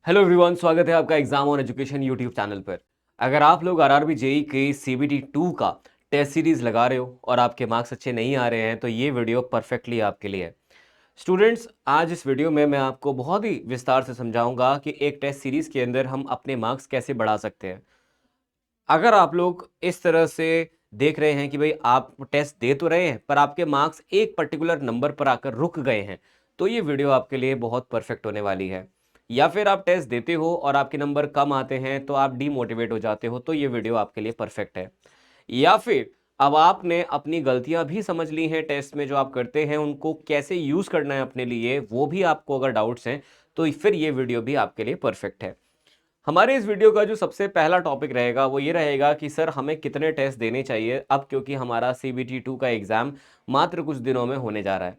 Hello everyone, स्वागत है आपका exam on education YouTube channel पर। अगर आप लोग आरआरबी जेई के सीबीटी 2 का टेस्ट सीरीज लगा रहे हो और आपके मार्क्स अच्छे नहीं आ रहे हैं तो ये वीडियो परफेक्टली आपके लिए है। स्टूडेंट्स, आज इस वीडियो में मैं आपको बहुत ही विस्तार से समझाऊंगा कि एक टेस्ट सीरीज के अंदर हम अपने मार्क्स कैसे बढ़ा सकते हैं। अगर आप लोग इस तरह से देख रहे हैं कि भाई आप टेस्ट दे तो रहे हैं पर आपके मार्क्स एक पर्टिकुलर नंबर पर आकर रुक गए हैं, तो ये वीडियो आपके लिए बहुत परफेक्ट होने वाली है। या फिर आप टेस्ट देते हो और आपके नंबर कम आते हैं तो आप डीमोटिवेट हो जाते हो, तो ये वीडियो आपके लिए परफेक्ट है। या फिर अब आपने अपनी गलतियां भी समझ ली हैं, टेस्ट में जो आप करते हैं उनको कैसे यूज करना है अपने लिए, वो भी आपको अगर डाउट्स हैं तो फिर ये वीडियो भी आपके लिए परफेक्ट है। हमारे इस वीडियो का जो सबसे पहला टॉपिक रहेगा वो ये रहेगा कि सर हमें कितने टेस्ट देने चाहिए अब, क्योंकि हमारा सीबीटी 2 का एग्जाम मात्र कुछ दिनों में होने जा रहा है।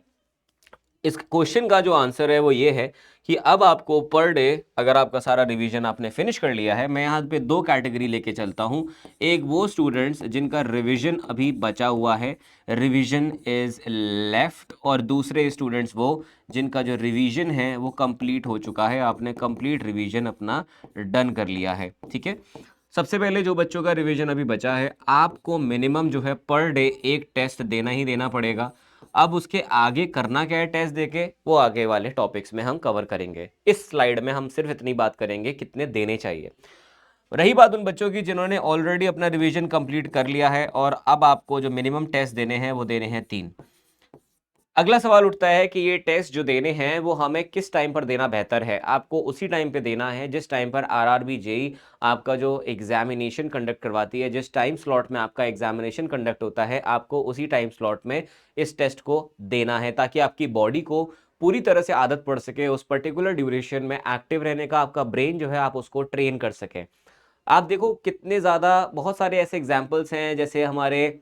इस क्वेश्चन का जो आंसर है वो ये है कि अब आपको पर डे, अगर आपका सारा रिवीजन आपने फिनिश कर लिया है, मैं यहाँ पे दो कैटेगरी लेके चलता हूँ। एक वो स्टूडेंट्स जिनका रिवीजन अभी बचा हुआ है, रिवीजन इज लेफ्ट, और दूसरे स्टूडेंट्स वो जिनका जो रिवीजन है वो कंप्लीट हो चुका है, आपने कंप्लीट रिवीजन अपना डन कर लिया है। ठीक है, सबसे पहले जो बच्चों का रिवीजन अभी बचा है, आपको मिनिमम जो है पर डे एक टेस्ट देना ही देना पड़ेगा। अब उसके आगे करना क्या है टेस्ट देके, वो आगे वाले टॉपिक्स में हम कवर करेंगे। इस स्लाइड में हम सिर्फ इतनी बात करेंगे कितने देने चाहिए। रही बात उन बच्चों की जिन्होंने ऑलरेडी अपना रिवीजन कंप्लीट कर लिया है और अब आपको जो मिनिमम टेस्ट देने हैं वो देने हैं 3। अगला सवाल उठता है कि ये टेस्ट जो देने हैं वो हमें किस टाइम पर देना बेहतर है। आपको उसी टाइम पे देना है जिस टाइम पर आरआरबी जेई आपका जो एग्जामिनेशन कंडक्ट करवाती है, जिस टाइम स्लॉट में आपका एग्जामिनेशन कंडक्ट होता है, आपको उसी टाइम स्लॉट में इस टेस्ट को देना है, ताकि आपकी बॉडी को पूरी तरह से आदत पड़ सके उस पर्टिकुलर ड्यूरेशन में एक्टिव रहने का। आपका ब्रेन जो है आप उसको ट्रेन कर सकें। आप देखो कितने ज़्यादा बहुत सारे ऐसे एग्जाम्पल्स हैं, जैसे हमारे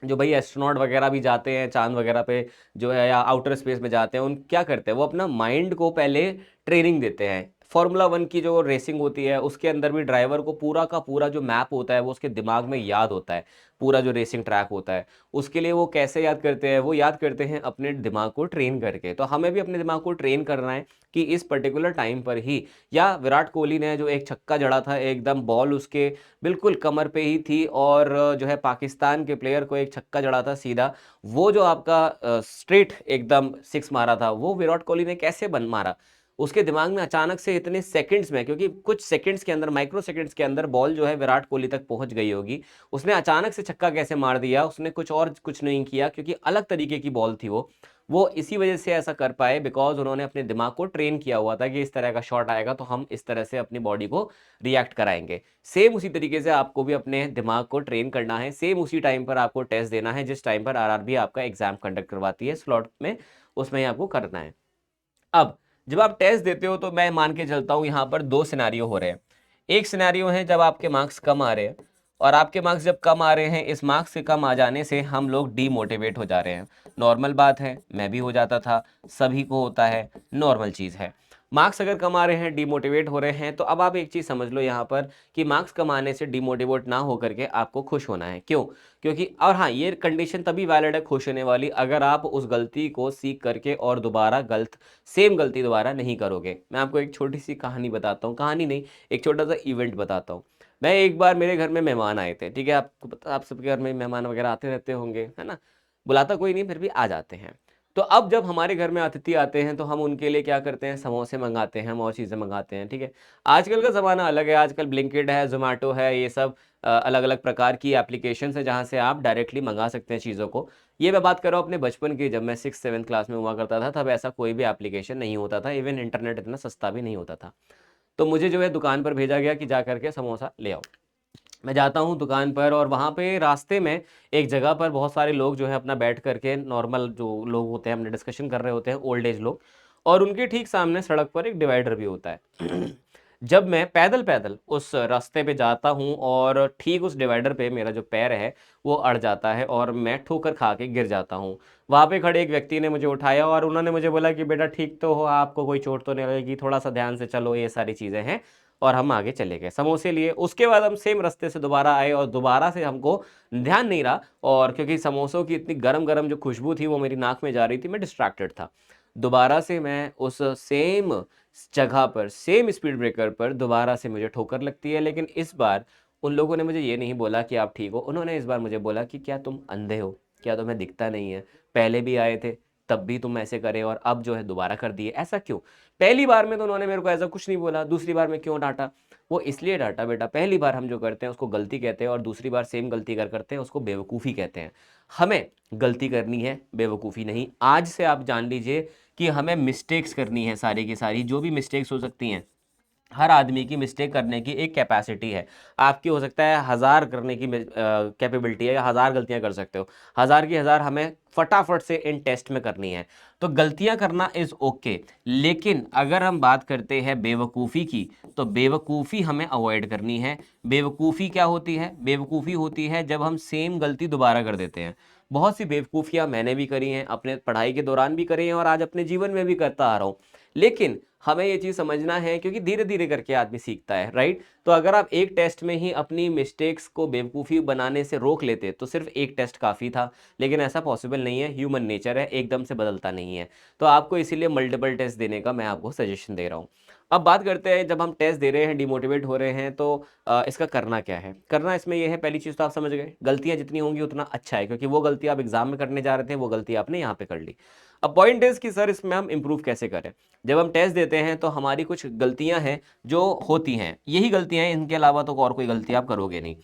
जो भाई एस्ट्रोनॉट वगैरह भी जाते हैं चांद वगैरह पे जो है, या आउटर स्पेस में जाते हैं, उन क्या करते हैं वो अपना माइंड को पहले ट्रेनिंग देते हैं। फॉर्मूला 1 की जो रेसिंग होती है उसके अंदर भी ड्राइवर को पूरा का पूरा जो मैप होता है वो उसके दिमाग में याद होता है। पूरा जो रेसिंग ट्रैक होता है उसके लिए वो कैसे याद करते हैं, वो याद करते हैं अपने दिमाग को ट्रेन करके। तो हमें भी अपने दिमाग को ट्रेन करना है कि इस पर्टिकुलर टाइम पर ही, या विराट कोहली ने जो एक छक्का जड़ा था, एकदम बॉल उसके बिल्कुल कमर पे ही थी और जो है पाकिस्तान के प्लेयर को एक छक्का जड़ा था सीधा, वो जो आपका स्ट्रेट एकदम सिक्स मारा था वो विराट कोहली ने कैसे बन मारा। उसके दिमाग में अचानक से इतने सेकंड्स में, क्योंकि कुछ सेकंड्स के अंदर, माइक्रो सेकंड्स के अंदर बॉल जो है विराट कोहली तक पहुंच गई होगी, उसने अचानक से छक्का कैसे मार दिया, उसने कुछ और कुछ नहीं किया क्योंकि अलग तरीके की बॉल थी वो इसी वजह से ऐसा कर पाए बिकॉज उन्होंने अपने दिमाग को ट्रेन किया हुआ था कि इस तरह का शॉट आएगा तो हम इस तरह से अपनी बॉडी को रिएक्ट कराएंगे। सेम उसी तरीके से आपको भी अपने दिमाग को ट्रेन करना है, सेम उसी टाइम पर आपको टेस्ट देना है जिस टाइम पर आरआरबी आपका एग्जाम कंडक्ट करवाती है स्लॉट में, उसमें ही आपको करना है। अब जब आप टेस्ट देते हो तो मैं मान के चलता हूं यहां पर दो सिनेरियो हो रहे हैं। एक सिनेरियो है जब आपके मार्क्स कम आ रहे हैं, और आपके मार्क्स जब कम आ रहे हैं, इस मार्क्स के कम आ जाने से हम लोग डीमोटिवेट हो जा रहे हैं। नॉर्मल बात है, मैं भी हो जाता था, सभी को होता है, नॉर्मल चीज़ है। मार्क्स अगर कम आ रहे हैं, डीमोटिवेट हो रहे हैं, तो अब आप एक चीज़ समझ लो यहाँ पर कि मार्क्स कम आने से डीमोटिवेट ना होकर के आपको खुश होना है। क्यों? क्योंकि, और हाँ, ये कंडीशन तभी वैलिड है खुश होने वाली, अगर आप उस गलती को सीख करके और दोबारा सेम गलती दोबारा नहीं करोगे। मैं आपको एक छोटी सी कहानी बताता हूँ, कहानी नहीं, एक छोटा सा इवेंट बताता हूँ। मैं एक बार, मेरे घर में मेहमान आए थे, ठीक है, आपको पता, आप सबके घर में मेहमान वगैरह आते रहते होंगे, है ना, बुलाता कोई नहीं फिर भी आ जाते हैं। तो अब जब हमारे घर में अतिथि आते हैं तो हम उनके लिए क्या करते हैं, समोसे मंगाते हैं, हम और चीज़ें मंगाते हैं। ठीक है, आजकल का ज़माना अलग है, आजकल ब्लिंकिट है, जोमेटो है, ये सब अलग अलग प्रकार की एप्लीकेशन है जहाँ से आप डायरेक्टली मंगा सकते हैं चीज़ों को। ये मैं बात कर रहा हूँ अपने बचपन की, जब मैं 6th-7th क्लास में हुआ करता था, तब ऐसा कोई भी एप्लीकेशन नहीं होता था, इवन इंटरनेट इतना सस्ता भी नहीं होता था। तो मुझे जो है दुकान पर भेजा गया कि जा करके समोसा ले आओ। मैं जाता हूँ दुकान पर, और वहाँ पे रास्ते में एक जगह पर बहुत सारे लोग जो है अपना बैठ करके, नॉर्मल जो लोग होते हैं अपने डिस्कशन कर रहे होते हैं, ओल्ड एज लोग, और उनके ठीक सामने सड़क पर एक डिवाइडर भी होता है। जब मैं पैदल पैदल उस रास्ते पे जाता हूँ और ठीक उस डिवाइडर पे मेरा जो पैर है वो अड़ जाता है और मैं ठोकर खा के गिर जाता हूँ। वहाँ पे खड़े एक व्यक्ति ने मुझे उठाया और उन्होंने मुझे बोला कि बेटा ठीक तो हो, आपको कोई चोट तो नहीं लगेगी, थोड़ा सा ध्यान से चलो, ये सारी चीज़ें हैं। और हम आगे चले गए, समोसे लिए। उसके बाद हम सेम रास्ते से दोबारा आए और दोबारा से हमको ध्यान नहीं रहा, और क्योंकि समोसों की इतनी गरम गरम जो खुशबू थी वो मेरी नाक में जा रही थी, मैं डिस्ट्रैक्टेड था। दोबारा से मैं उस सेम जगह पर, सेम स्पीड ब्रेकर पर दोबारा से मुझे ठोकर लगती है, लेकिन इस बार उन लोगों ने मुझे ये नहीं बोला कि आप ठीक हो, उन्होंने इस बार मुझे बोला कि क्या तुम अंधे हो, क्या तुम्हें दिखता नहीं है, पहले भी आए थे तब भी तुम ऐसे करे और अब जो है दोबारा कर दिए, ऐसा क्यों? पहली बार में तो उन्होंने मेरे को ऐसा कुछ नहीं बोला, दूसरी बार में क्यों डांटा? वो इसलिए डांटा बेटा, पहली बार हम जो करते हैं उसको गलती कहते हैं और दूसरी बार सेम गलती कर करते हैं उसको बेवकूफ़ी कहते हैं। हमें गलती करनी है, बेवकूफ़ी नहीं। आज से आप जान लीजिए कि हमें मिस्टेक्स करनी है सारी की सारी, जो भी मिस्टेक्स हो सकती हैं। हर आदमी की मिस्टेक करने की एक कैपेसिटी है। आपकी हो सकता है 1000 करने की कैपेबिलिटी है, या 1000 गलतियाँ कर सकते हो। 1000 की 1000 हमें फटाफट से इन टेस्ट में करनी है। तो गलतियाँ करना इज़ ओके, लेकिन अगर हम बात करते हैं बेवकूफ़ी की, तो बेवकूफ़ी हमें अवॉइड करनी है। बेवकूफ़ी क्या होती है? बेवकूफ़ी होती है जब हम सेम गलती दोबारा कर देते हैं। बहुत सी बेवकूफ़ियाँ मैंने भी करी हैं, अपने पढ़ाई के दौरान भी करी हैं और आज अपने जीवन में भी करता आ रहा हूँ। लेकिन हमें ये चीज़ समझना है, क्योंकि धीरे-धीरे करके आदमी सीखता है, राइट? तो अगर आप एक टेस्ट में ही अपनी मिस्टेक्स को बेवकूफ़ी बनाने से रोक लेते, तो सिर्फ़ एक टेस्ट काफ़ी था, लेकिन ऐसा पॉसिबल नहीं है, ह्यूमन नेचर है, एकदम से बदलता नहीं है। तो आपको इसीलिए मल्टीपल टेस्ट देने का मैं आपको सजेशन दे रहा हूँ। अब बात करते हैं, जब हम टेस्ट दे रहे हैं, डिमोटिवेट हो रहे हैं, तो इसका करना क्या है? करना इसमें ये है, पहली चीज़ तो आप समझ गए, गलतियाँ जितनी होंगी उतना अच्छा है, क्योंकि वो गलती आप एग्ज़ाम में करने जा रहे थे, वो गलती आपने यहाँ पे कर ली। अब पॉइंट इज़ कि सर इसमें हम इम्प्रूव कैसे करें? जब हम टेस्ट देते हैं तो हमारी कुछ गलतियां हैं जो होती हैं, यही गलतियां हैं, इनके अलावा तो और कोई गलती आप करोगे नहीं।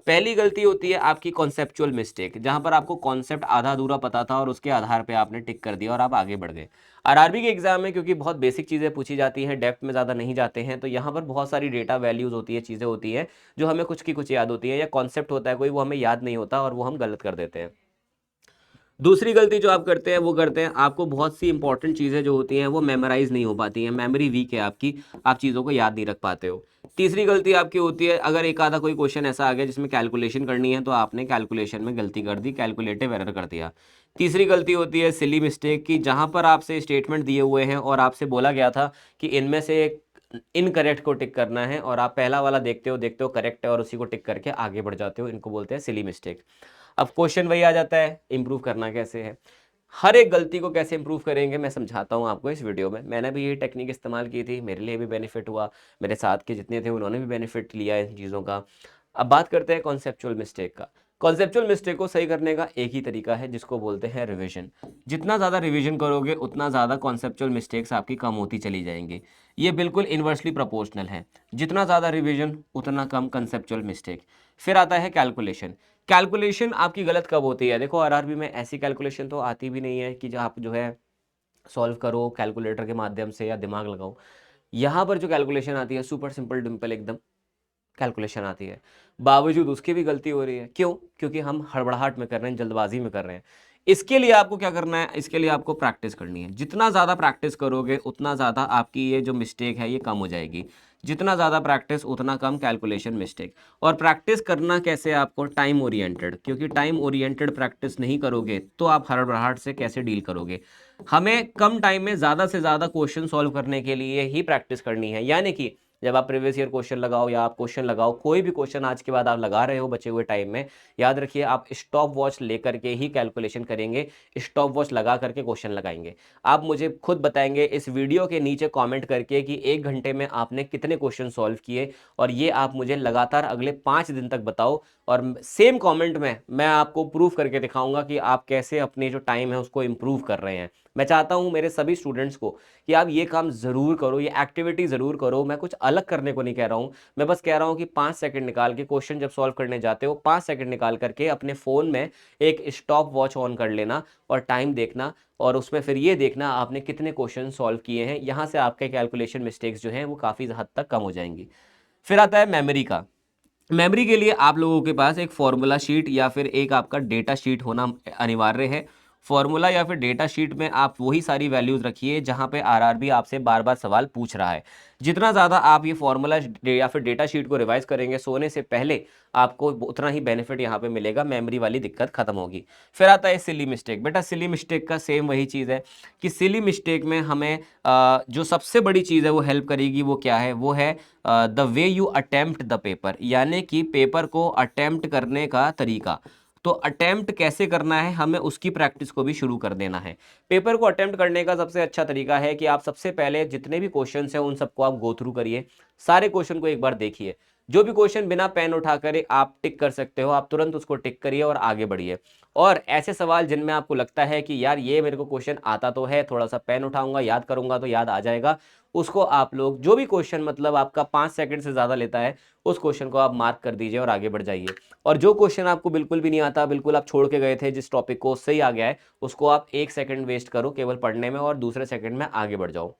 पहली गलती होती है आपकी कॉन्सेप्चुअल मिस्टेक, जहां पर आपको कॉन्सेप्ट आधा अधूरा पता था और उसके आधार पे आपने टिक कर दिया और आप आगे बढ़ गए। आरआरबी के एग्जाम में क्योंकि बहुत बेसिक चीज़ें पूछी जाती हैं, डेप्थ में ज़्यादा नहीं जाते हैं, तो यहाँ पर बहुत सारी डेटा वैल्यूज़ होती है, चीज़ें होती हैं जो हमें कुछ की कुछ याद होती है, या कॉन्सेप्ट होता है कोई, वो हमें याद नहीं होता और वो हम गलत कर देते हैं। दूसरी गलती जो आप करते हैं वो करते हैं, आपको बहुत सी इंपॉर्टेंट चीज़ें जो होती हैं वो मेमोराइज़ नहीं हो पाती हैं, मेमोरी वीक है आपकी, आप चीज़ों को याद नहीं रख पाते हो। तीसरी गलती आपकी होती है, अगर एक आधा कोई क्वेश्चन ऐसा आ गया जिसमें कैलकुलेशन करनी है, तो आपने कैलकुलेशन में गलती कर दी, कैलकुलेटिव एरर कर दिया। तीसरी गलती होती है सिली मिस्टेक की, जहाँ पर आपसे स्टेटमेंट दिए हुए हैं और आपसे बोला गया था कि इनमें से एक इनकरेक्ट को टिक करना है, और आप पहला वाला देखते हो करेक्ट है और उसी को टिक करके आगे बढ़ जाते हो, इनको बोलते हैं सिली मिस्टेक। अब क्वेश्चन वही आ जाता है, इम्प्रूव करना कैसे है? हर एक गलती को कैसे इम्प्रूव करेंगे मैं समझाता हूँ आपको इस वीडियो में। मैंने भी ये टेक्निक इस्तेमाल की थी, मेरे लिए भी बेनिफिट हुआ, मेरे साथ के जितने थे उन्होंने भी बेनिफिट लिया इन चीज़ों का। अब बात करते हैं कॉन्सेप्चुअल मिस्टेक का। कॉन्सेप्चुअल मिस्टेक को सही करने का एक ही तरीका है, जिसको बोलते हैं रिवीजन। जितना ज़्यादा रिवीजन करोगे उतना ज़्यादा कॉन्सेप्चुअल मिस्टेक्स आपकी कम होती चली जाएंगी। ये बिल्कुल इन्वर्सली प्रोपोर्शनल है, जितना ज़्यादा रिवीजन उतना कम कंसेप्चुअल मिस्टेक। फिर आता है कैलकुलेशन। कैलकुलेशन आपकी गलत कब होती है? देखो आरआरबी में ऐसी कैलकुलेशन तो आती भी नहीं है कि जो आप जो है सॉल्व करो कैलकुलेटर के माध्यम से या दिमाग लगाओ। यहाँ पर जो कैलकुलेशन आती है सुपर सिंपल डिम्पल एकदम कैलकुलेशन आती है, बावजूद उसकी भी गलती हो रही है। क्यों? क्योंकि हम हड़बड़ाहट में कर रहे हैं, जल्दबाजी में कर रहे हैं। इसके लिए आपको क्या करना है? इसके लिए आपको प्रैक्टिस करनी है। जितना ज़्यादा प्रैक्टिस करोगे उतना ज़्यादा आपकी ये जो मिस्टेक है ये कम हो जाएगी। जितना ज़्यादा प्रैक्टिस उतना कम कैलकुलेशन मिस्टेक। और प्रैक्टिस करना कैसे? आपको टाइम ओरिएंटेड, क्योंकि टाइम ओरिएंटेड प्रैक्टिस नहीं करोगे तो आप हड़बड़ाहट से कैसे डील करोगे? हमें कम टाइम में ज़्यादा से ज़्यादा क्वेश्चन सॉल्व करने के लिए ही प्रैक्टिस करनी है। यानी कि जब आप प्रीवियस ईयर क्वेश्चन लगाओ या आप क्वेश्चन लगाओ, कोई भी क्वेश्चन आज के बाद आप लगा रहे हो बचे हुए टाइम में, याद रखिए आप स्टॉप वॉच लेकर के ही कैलकुलेशन करेंगे, स्टॉप वॉच लगा करके क्वेश्चन लगाएंगे। आप मुझे खुद बताएंगे इस वीडियो के नीचे कमेंट करके कि 1 घंटे में आपने कितने क्वेश्चन सॉल्व किए, और ये आप मुझे लगातार अगले 5 दिन तक बताओ। और सेम कमेंट में मैं आपको प्रूफ करके दिखाऊंगा कि आप कैसे अपने जो टाइम है उसको इम्प्रूव कर रहे हैं। मैं चाहता हूं मेरे सभी स्टूडेंट्स को कि आप ये काम ज़रूर करो, ये एक्टिविटी ज़रूर करो। मैं कुछ अलग करने को नहीं कह रहा हूँ, मैं बस कह रहा हूँ कि 5 सेकंड निकाल के क्वेश्चन जब सॉल्व करने जाते हो, 5 सेकंड निकाल करके अपने फ़ोन में एक स्टॉप वॉच ऑन कर लेना और टाइम देखना, और उसमें फिर ये देखना आपने कितने क्वेश्चन सॉल्व किए हैं। यहाँ से आपके कैलकुलेशन मिस्टेक्स जो हैं वो काफ़ी हद तक कम हो जाएंगी। फिर आता है मेमोरी का। मेमोरी के लिए आप लोगों के पास एक फॉर्मूला शीट या फिर एक आपका डेटा शीट होना अनिवार्य है। फॉर्मूला या फिर डेटा शीट में आप वही सारी वैल्यूज रखिए जहां पे आरआरबी आपसे बार बार सवाल पूछ रहा है। जितना ज़्यादा आप ये फॉर्मूला या फिर डेटा शीट को रिवाइज करेंगे सोने से पहले, आपको उतना ही बेनिफिट यहाँ पे मिलेगा, मेमोरी वाली दिक्कत खत्म होगी। फिर आता है सिली मिस्टेक। बेटा सिली मिस्टेक का सेम वही चीज़ है कि सिली मिस्टेक में हमें जो सबसे बड़ी चीज़ है वो हेल्प करेगी, वो क्या है? वो है the way you attempt the paper, यानी कि पेपर को अटेम्प्ट करने का तरीका। तो अटेम्प्ट कैसे करना है, हमें उसकी प्रैक्टिस को भी शुरू कर देना है। पेपर को अटेम्प्ट करने का सबसे अच्छा तरीका है कि आप सबसे पहले जितने भी क्वेश्चन हैं उन सबको आप गो थ्रू करिए, सारे क्वेश्चन को एक बार देखिए। जो भी क्वेश्चन बिना पेन उठाकर आप टिक कर सकते हो, आप तुरंत उसको टिक करिए और आगे बढ़िए। और ऐसे सवाल जिनमें आपको लगता है कि यार ये मेरे को क्वेश्चन आता तो है, थोड़ा सा पेन उठाऊंगा, याद करूंगा तो याद आ जाएगा, उसको आप लोग जो भी क्वेश्चन मतलब आपका 5 सेकंड से ज़्यादा लेता है, उस क्वेश्चन को आप मार्क कर दीजिए और आगे बढ़ जाइए। और जो क्वेश्चन आपको बिल्कुल भी नहीं आता, बिल्कुल आप छोड़ के गए थे, जिस टॉपिक को उससे ही आ गया है, उसको आप 1 सेकंड वेस्ट करो केवल पढ़ने में और दूसरे सेकंड में आगे बढ़ जाओ।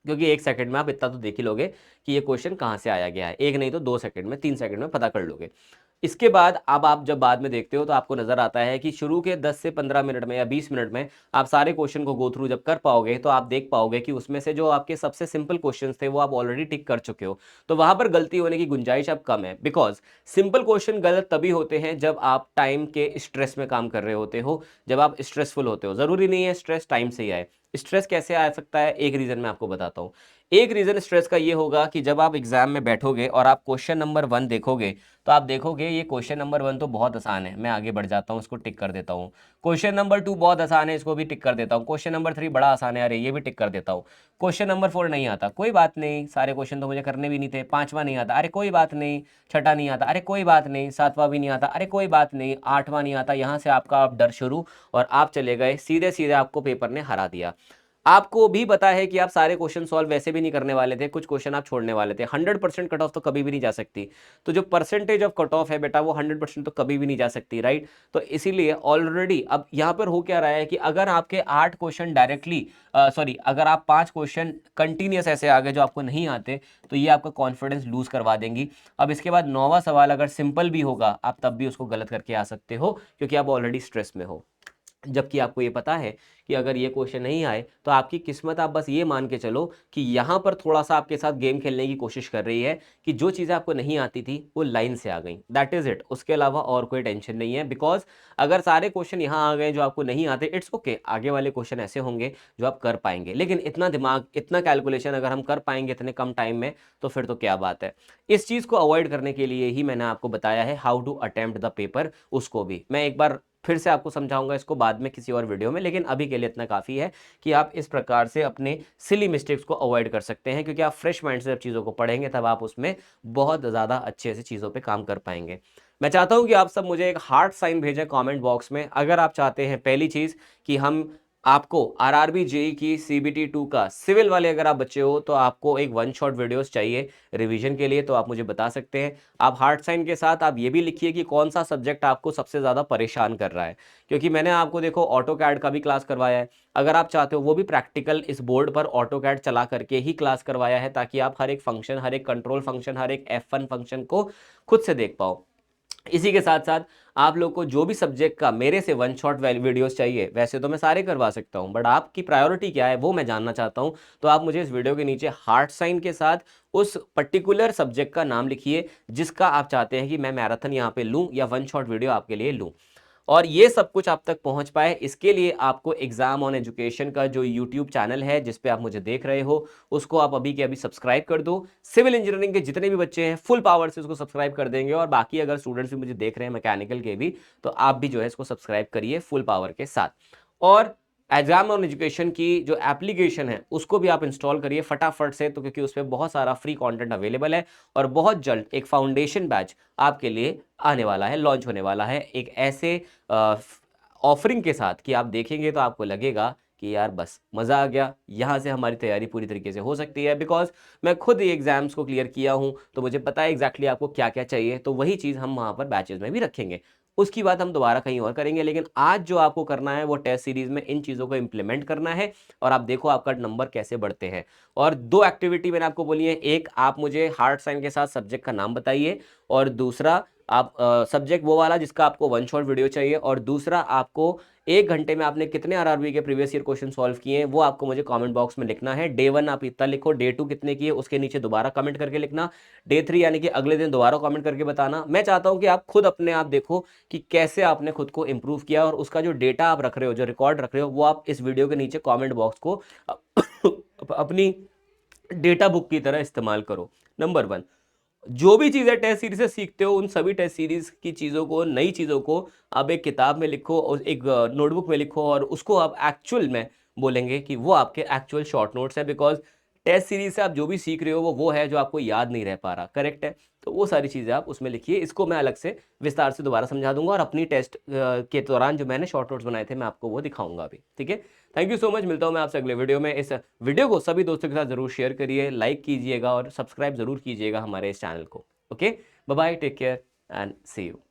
क्योंकि 1 सेकंड में आप इतना तो देख ही लोगे कि ये क्वेश्चन कहाँ से आया गया है, एक नहीं तो 2 सेकंड में, 3 सेकंड में पता कर लोगे। इसके बाद अब आप जब बाद में देखते हो तो आपको नजर आता है कि शुरू के 10 से 15 मिनट में या 20 मिनट में आप सारे क्वेश्चन को गो थ्रू जब कर पाओगे तो आप देख पाओगे कि उसमें से जो आपके सबसे सिंपल क्वेश्चंस थे वो आप ऑलरेडी टिक कर चुके हो। तो वहां पर गलती होने की गुंजाइश अब कम है, बिकॉज सिंपल क्वेश्चन गलत तभी होते हैं जब आप टाइम के स्ट्रेस में काम कर रहे होते हो, जब आप स्ट्रेसफुल होते हो। जरूरी नहीं है स्ट्रेस टाइम से ही आए। स्ट्रेस कैसे आ सकता है, एक रीजन मैं आपको बताता हूँ। एक रीजन स्ट्रेस का ये होगा कि जब आप एग्जाम में बैठोगे और आप क्वेश्चन नंबर 1 देखोगे तो आप देखोगे ये क्वेश्चन नंबर 1 तो बहुत आसान है, मैं आगे बढ़ जाता हूँ, इसको टिक कर देता हूँ। क्वेश्चन नंबर 2 बहुत आसान है, इसको भी टिक कर देता हूँ। क्वेश्चन नंबर 3 बड़ा आसान है, अरे ये भी टिक कर देता हूँ। क्वेश्चन नंबर 4 नहीं आता, कोई बात नहीं, सारे क्वेश्चन तो मुझे करने भी नहीं थे। पांचवा नहीं आता, अरे कोई बात नहीं। छठा नहीं आता, अरे कोई बात नहीं। सातवां भी नहीं आता, अरे कोई बात नहीं। आठवां नहीं आता, यहाँ से आपका आप डर शुरू, और आप चले गए सीधे सीधे, आपको पेपर ने हरा दिया। आपको भी पता है कि आप सारे क्वेश्चन सॉल्व वैसे भी नहीं करने वाले थे, कुछ क्वेश्चन आप छोड़ने वाले थे। 100% कट ऑफ तो कभी भी नहीं जा सकती। तो जो परसेंटेज ऑफ कट ऑफ है बेटा, वो 100% तो कभी भी नहीं जा सकती, राइट। तो इसीलिए ऑलरेडी अब यहाँ पर हो क्या रहा है कि अगर आपके 8 क्वेश्चन डायरेक्टली, सॉरी, अगर आप 5 क्वेश्चन कंटिन्यूस ऐसे आ गए जो आपको नहीं आते, तो ये आपका कॉन्फिडेंस लूज करवा देंगी। अब इसके बाद 9वां सवाल अगर सिंपल भी होगा, आप तब भी उसको गलत करके आ सकते हो, क्योंकि आप ऑलरेडी स्ट्रेस में हो। जबकि आपको ये पता है कि अगर ये क्वेश्चन नहीं आए तो आपकी किस्मत, आप बस ये मान के चलो कि यहाँ पर थोड़ा सा आपके साथ गेम खेलने की कोशिश कर रही है कि जो चीज़ें आपको नहीं आती थी वो लाइन से आ गई, दैट इज इट। उसके अलावा और कोई टेंशन नहीं है, बिकॉज अगर सारे क्वेश्चन यहाँ आ गए जो आपको नहीं आते, इट्स ओके, आगे वाले क्वेश्चन ऐसे होंगे जो आप कर पाएंगे। लेकिन इतना दिमाग, इतना कैलकुलेशन अगर हम कर पाएंगे इतने कम टाइम में, तो फिर तो क्या बात है। इस चीज़ को अवॉइड करने के लिए ही मैंने आपको बताया है how to attempt the paper. उसको भी मैं एक बार फिर से आपको समझाऊंगा इसको बाद में किसी और वीडियो में, लेकिन अभी के लिए इतना काफ़ी है कि आप इस प्रकार से अपने सिली मिस्टेक्स को अवॉइड कर सकते हैं, क्योंकि आप फ्रेश माइंड से जब चीज़ों को पढ़ेंगे तब आप उसमें बहुत ज़्यादा अच्छे से चीज़ों पे काम कर पाएंगे। मैं चाहता हूं कि आप सब मुझे एक हार्ट साइन भेजें कमेंट बॉक्स में, अगर आप चाहते हैं पहली चीज़ कि हम आपको आरआरबी जेई की सीबीटी 2 का सिविल वाले अगर आप बच्चे हो तो आपको एक 1 शॉट वीडियोस चाहिए रिवीजन के लिए, तो आप मुझे बता सकते हैं। आप हार्ट साइन के साथ आप ये भी लिखिए कि कौन सा सब्जेक्ट आपको सबसे ज़्यादा परेशान कर रहा है, क्योंकि मैंने आपको देखो ऑटो कैड का भी क्लास करवाया है। अगर आप चाहते हो वो भी प्रैक्टिकल इस बोर्ड पर ऑटो कैड चला करके ही क्लास करवाया है, ताकि आप हर एक फंक्शन, हर एक कंट्रोल फंक्शन, हर एक F1 फंक्शन को खुद से देख पाओ। इसी के साथ साथ आप लोग को जो भी सब्जेक्ट का मेरे से 1 शॉट वीडियोस चाहिए, वैसे तो मैं सारे करवा सकता हूं, बट आपकी प्रायोरिटी क्या है वो मैं जानना चाहता हूं। तो आप मुझे इस वीडियो के नीचे हार्ट साइन के साथ उस पर्टिकुलर सब्जेक्ट का नाम लिखिए जिसका आप चाहते हैं कि मैं मैराथन यहाँ पे लूं या 1 शॉट वीडियो आपके लिए लूं। और ये सब कुछ आप तक पहुंच पाए, इसके लिए आपको एग्जाम ऑन एजुकेशन का जो यूट्यूब चैनल है जिस पे आप मुझे देख रहे हो, उसको आप अभी के अभी सब्सक्राइब कर दो। सिविल इंजीनियरिंग के जितने भी बच्चे हैं फुल पावर से उसको सब्सक्राइब कर देंगे, और बाकी अगर स्टूडेंट्स भी मुझे देख रहे हैं मैकेनिकल के भी, तो आप भी जो है इसको सब्सक्राइब करिए फुल पावर के साथ। और एग्जाम ऑन एजुकेशन की जो एप्लीकेशन है उसको भी आप इंस्टॉल करिए फटाफट से, तो क्योंकि उसमें बहुत सारा फ्री कंटेंट अवेलेबल है, और बहुत जल्द एक फाउंडेशन बैच आपके लिए आने वाला है, लॉन्च होने वाला है एक ऐसे ऑफरिंग के साथ कि आप देखेंगे तो आपको लगेगा कि यार बस मज़ा आ गया, यहाँ से हमारी तैयारी पूरी तरीके से हो सकती है। बिकॉज मैं खुद ही एग्जाम्स को क्लियर किया हूँ, तो मुझे पता है एग्जैक्टली आपको क्या क्या चाहिए, तो वही चीज़ हम वहाँ पर बैचेज में भी रखेंगे। उसकी बात हम दोबारा कहीं और करेंगे, लेकिन आज जो आपको करना है वो टेस्ट सीरीज में इन चीज़ों को इंप्लीमेंट करना है, और आप देखो आपका नंबर कैसे बढ़ते हैं। और 2 एक्टिविटी मैंने आपको बोली है, एक आप मुझे हार्ट साइन के साथ सब्जेक्ट का नाम बताइए, और दूसरा आप सब्जेक्ट वो वाला जिसका आपको 1 शॉट वीडियो चाहिए, और दूसरा आपको 1 घंटे में आपने कितने आरआरबी के प्रीवियस ईयर क्वेश्चन सॉल्व किए हैं वो आपको मुझे कमेंट बॉक्स में लिखना है। डे 1 आप इतना लिखो, डे 2 कितने किए उसके नीचे दोबारा कमेंट करके लिखना, डे 3 यानी कि अगले दिन दोबारा कमेंट करके बताना। मैं चाहता हूं कि आप खुद अपने आप देखो कि कैसे आपने खुद को इंप्रूव किया, और उसका जो डेटा आप रख रहे हो, जो रिकॉर्ड रख रहे हो, वो आप इस वीडियो के नीचे कॉमेंट बॉक्स को अपनी डेटा बुक की तरह इस्तेमाल करो। नंबर 1। जो भी चीज़ें टेस्ट सीरीज से सीखते हो, उन सभी टेस्ट सीरीज की चीज़ों को, नई चीज़ों को आप एक किताब में लिखो और एक नोटबुक में लिखो और उसको आप एक्चुअल में बोलेंगे कि वो आपके एक्चुअल शॉर्ट नोट्स हैं, बिकॉज़ टेस्ट सीरीज से आप जो भी सीख रहे हो वो है जो आपको याद नहीं रह पा रहा, करेक्ट है? तो वो सारी चीज़ें आप उसमें लिखिए। इसको मैं अलग से विस्तार से दोबारा समझा दूँगा और अपनी टेस्ट के दौरान जो मैंने शॉर्ट नोट्स बनाए थे, मैं आपको वो दिखाऊँगा अभी, ठीक है? थैंक यू सो मच, मिलता हूँ मैं आपसे अगले वीडियो में। इस वीडियो को सभी दोस्तों के साथ ज़रूर शेयर करिए, लाइक कीजिएगा और सब्सक्राइब ज़रूर कीजिएगा हमारे इस चैनल को। Okay, bye bye, take care and see you.